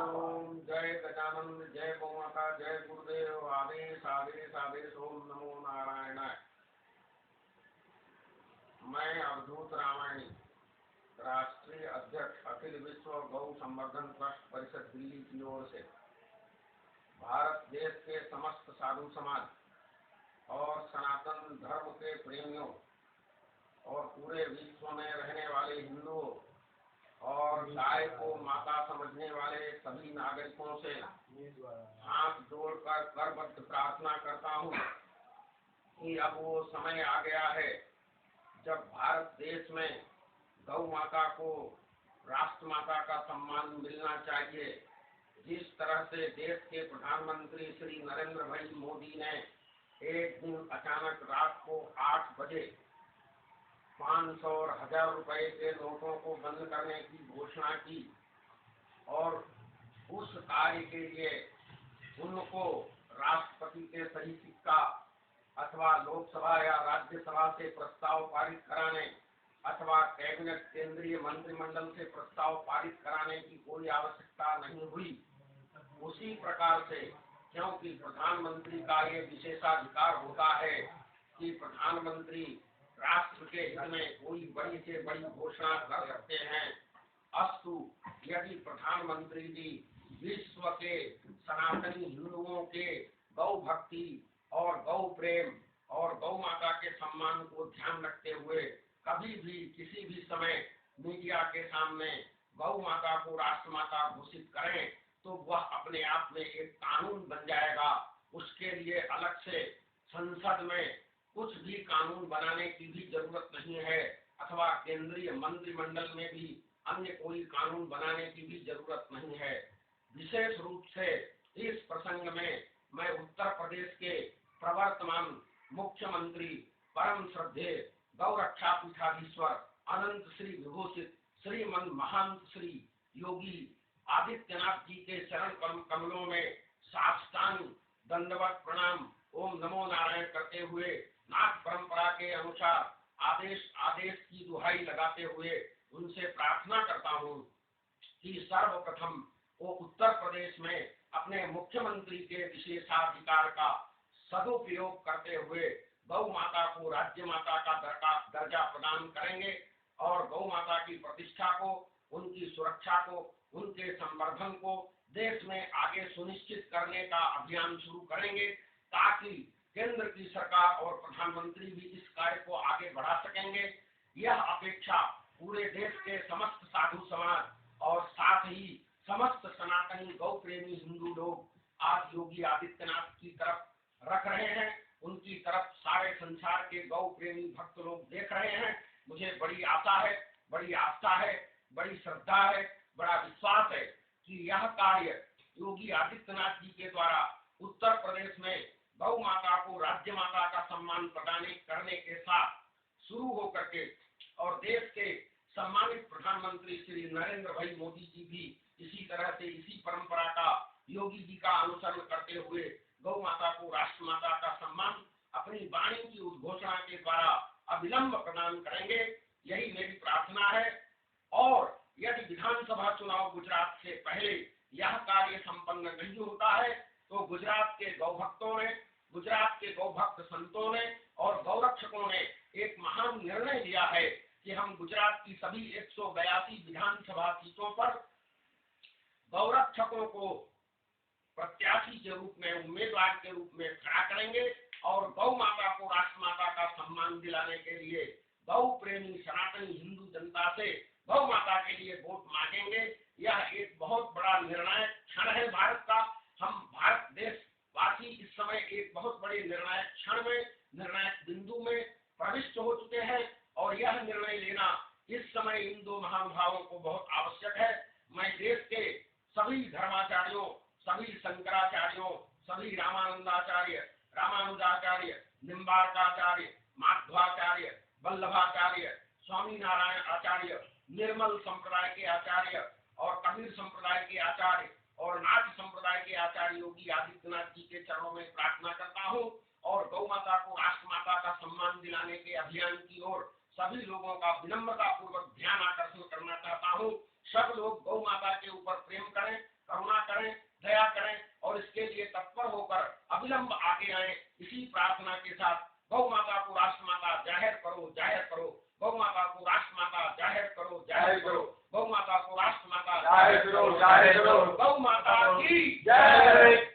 ओम जय गजानन, जय गौ माता, जय गुरुदेव। आदेश आदेश आदेश। ओम नमो नारायणाय। मैं अवधूत रामायणी, राष्ट्रीय अध्यक्ष अखिल विश्व गौ संवर्धन ट्रस्ट परिषद दिल्ली की ओर से भारत देश के समस्त साधु समाज और सनातन धर्म के प्रेमियों और पूरे विश्व में रहने वाले हिंदुओं और गाय को माता समझने वाले सभी नागरिकों से हाथ जोड़कर करबद्ध प्रार्थना करता हूँ कि अब वो समय आ गया है जब भारत देश में गौ माता को राष्ट्र माता का सम्मान मिलना चाहिए। जिस तरह से देश के प्रधानमंत्री श्री नरेंद्र भाई मोदी ने एक दिन अचानक रात को 8 बजे 500 और 1000 रुपए के नोटों को बंद करने की घोषणा की और उस कार्य के लिए उनको राष्ट्रपति के सही सिक्का अथवा लोकसभा या राज्यसभा से प्रस्ताव पारित कराने अथवा कैबिनेट केंद्रीय मंत्रिमंडल से प्रस्ताव पारित कराने की कोई आवश्यकता नहीं हुई। उसी प्रकार से क्योंकि प्रधानमंत्री का ये विशेषाधिकार होता है कि प्रधानमंत्री राष्ट्र के हित में कोई बड़ी से बड़ी घोषणा कर सकते हैं। अस्तु, यदि प्रधानमंत्री जी विश्व के सनातनी हिंदुओं के गौ भक्ति और गौ प्रेम और गौ माता के सम्मान को ध्यान रखते हुए कभी भी किसी भी समय मीडिया के सामने गौ माता को राष्ट्र माता घोषित करें तो वह अपने आप में एक कानून बन जाएगा। उसके लिए अलग से संसद में कुछ भी कानून बनाने की भी जरूरत नहीं है अथवा केंद्रीय मंत्रिमंडल में भी अन्य कोई कानून बनाने की भी जरूरत नहीं है। विशेष रूप से इस प्रसंग में मैं उत्तर प्रदेश के प्रवर्तमान मुख्यमंत्री परम श्रद्धेय गौ रक्षा पीठाधीश्वर अनंत श्री विभूषित श्रीमन महंत श्री योगी आदित्यनाथ जी के चरण कमलों में साष्टांग दंडवत प्रणाम ओम नमो नारायण करते हुए नाथ परंपरा के अनुसार आदेश की दुहाई लगाते हुए उनसे प्रार्थना करता हूँ कि सर्वप्रथम वो उत्तर प्रदेश में अपने मुख्यमंत्री के विशेषाधिकार का सदुपयोग करते हुए गौ माता को राज्य माता का दर्जा प्रदान करेंगे और गौ माता की प्रतिष्ठा को, उनकी सुरक्षा को, उनके संवर्धन को देश में आगे सुनिश्चित करने का अभियान शुरू करेंगे ताकि केंद्र की सरकार और प्रधानमंत्री भी इस कार्य को आगे बढ़ा सकेंगे। यह अपेक्षा पूरे देश के समस्त साधु समाज और साथ ही समस्त सनातनी गौ प्रेमी हिंदू लोग आज योगी आदित्यनाथ की तरफ रख रहे हैं। उनकी तरफ सारे संसार के गौ प्रेमी भक्त लोग देख रहे हैं। मुझे बड़ी आशा है, बड़ी आस्था है, बड़ी श्रद्धा है, बड़ा विश्वास है कि यह कार्य योगी आदित्यनाथ जी के द्वारा उत्तर प्रदेश में गौ माता को राज्य माता का सम्मान प्रदान करने के साथ शुरू होकर के और देश के सम्मानित प्रधानमंत्री श्री नरेंद्र भाई मोदी जी भी इसी तरह से इसी परंपरा का योगी जी का अनुसरण करते हुए गौ माता को राष्ट्र माता का सम्मान अपनी वाणी की उद्घोषणा के द्वारा अविलंब प्रदान करेंगे। यही मेरी प्रार्थना है। और यदि विधानसभा चुनाव गुजरात से पहले यह कार्य संपन्न नहीं होता है तो गुजरात के गौभक्तों ने, गुजरात के गौभक्त संतों ने और गौरक्षकों ने एक महान निर्णय लिया है कि हम गुजरात की सभी 182 विधानसभा सीटों पर गौरक्षकों को प्रत्याशी के रूप में, उम्मीदवार के रूप में खड़ा करेंगे और गौ माता को राष्ट्र माता का सम्मान दिलाने के लिए गौ प्रेमी सनातनी हिंदू जनता से गौ माता के लिए वोट मांगेंगे। यह एक बहुत बड़ा निर्णायक क्षण है भारत का। हम भारत देशवासी इस समय एक बहुत बड़े निर्णायक क्षण में, निर्णायक बिंदु में प्रविष्ट हो चुके हैं और यह निर्णय लेना इस समय इन दो महानुभावों को बहुत आवश्यक है। मैं देश के सभी धर्माचार्यों, सभी शंकराचार्यों, सभी रामानंदाचार्य, रामानुजाचार्य, निम्बार्काचार्य, माध्वाचार्य, वल्लभाचार्य, स्वामी नारायण आचार्य, निर्मल संप्रदाय के आचार्य और कबीर संप्रदाय के आचार्य और नाथ संप्रदाय के आचार्य योगी आदित्यनाथ जी के चरणों में प्रार्थना करता हूँ और गौ माता को राष्ट्र माता का सम्मान दिलाने के अभियान की ओर सभी लोगों का विनम्रता पूर्वक ध्यान आकर्षण करना चाहता हूँ। सब लोग गौ माता के ऊपर प्रेम करें, करुणा करें, दया करें और इसके लिए तत्पर होकर अविलंब आगे आए। इसी प्रार्थना के साथ गौ माता को राष्ट्र माता जाहिर करो, जाहिर करो। गौ माता को राष्ट्र माता जाहिर करो, जाहिर करो। गौ माता को राष्ट्र माता जाहिर करो, जाहिर करो। गौ माता की जय।